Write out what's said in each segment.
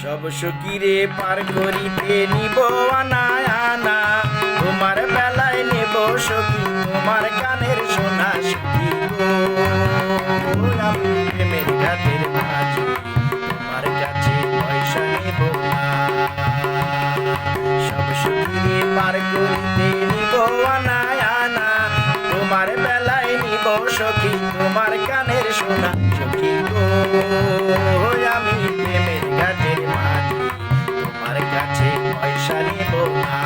সব সখীরে পার করিতে নিব আনা আনা, তোমার বেলায় নেব সখী তোমার কানের সোনা সখী গো। আমি প্রেমের ঘাটের মাঝি তোমার কাছে পয়সা নেব না, সব সখীরে পার করিতে নিব আনা আনা, তোমার বেলায় নিব সখী তোমার কানের সোনা সখী গো। আমি প্রেমের ঘাটের মাঝি তোমার কাছে পয়সা নেব না।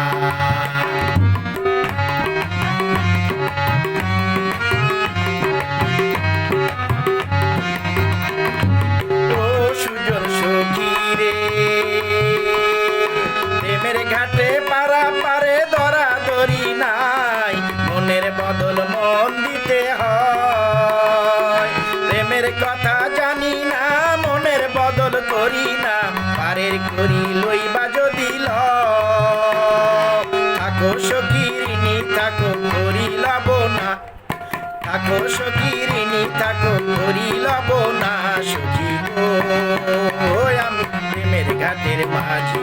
ও সুজন সখী রে, প্রেমের ঘাটে পারা পারে ধরা ধরি নাই, মনের বদল মন দিতে হয়। প্রেমের কথা জানি না মনের বদল করি না, পারের করি লইবা যদি থাকো সখীরিনী থাকো করি লব না, থাকো সখীরিনী থাকো করি লব না সখী গো। আমি প্রেমের ঘাটের মাঝি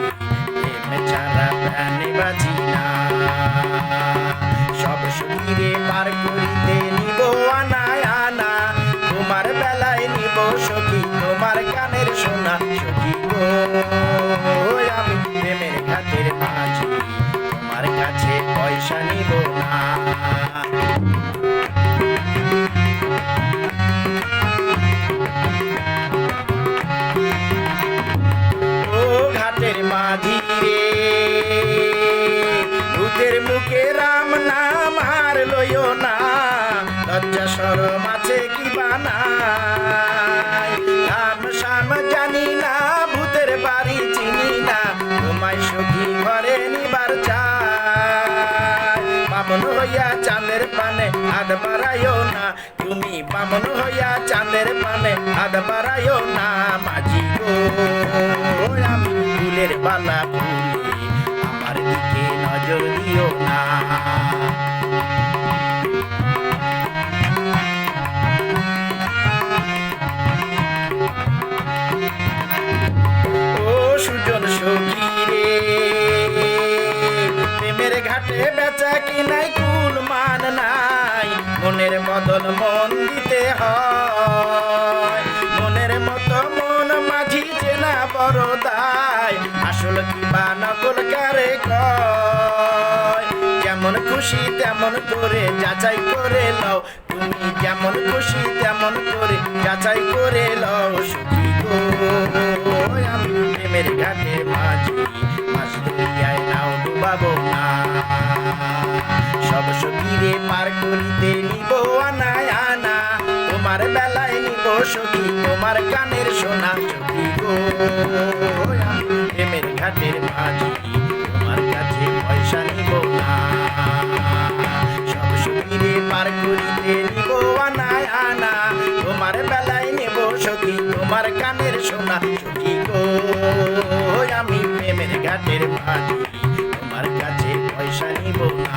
প্রেম ছাড়া প্রাণে বাজি না, সব সখীরে পার করিতে নিব আনা আনা, তোমার বেলায় নিব সখী তোমার কানের সোনা সখী গো। আমি প্রেমের ঘাটের মাঝি তোমার কাছে পয়সা নিব না। ও ঘাটের মাঝি রে, ভূতের মুখে রাম নাম আর লইও না, লজ্জা শরম আছে কি বানাই, নাম শাম জানি না ভূতের বাড়ি চিনি না, তোমায় সখী ঘরে নিবার চাই। বামন হইয়া চাঁদের পানে হাত বাড়াইও না, তুমি বামন হইয়া চাঁদের পানে হাত বাড়াইও না মাঝি গো। আমি ফুলের বালা ফুলে আমার দিকে নজর দিও না। ও সুজন সখী রে, প্রেমের ঘাটে বেচা কিনাই কুল মান নাই, মনের বদল মন দিতে হয়। মনের মতো মন মাঝি চেনা বড় দায়, আসল কি বা নকল কারে কয়। যেমন খুশি তেমন করে যাচাই করে লও, তুমি যেমন খুশি তেমন করে যাচাই করে লও সখী গো। আমি প্রেমের ঘাটে মাঝি মাছ ধরিয়ায় নাও ডুবাবো না, সব সখীরে পার করিতে নিব আনা আনা, তোমার বেলায় নিব সখী তোমার কানের সোনা সখী গো। আমি প্রেমের ঘাটের মাঝি তোমার কাছে পয়সা নিব না, সব সখীরে পার করিতে নিব আনা আনা, তোমার বেলায় নেব সখী তোমার কানের সোনা সখী গো। আমি প্রেমের ঘাটের মাঝি তোমার কাছে পয়সা নিব না।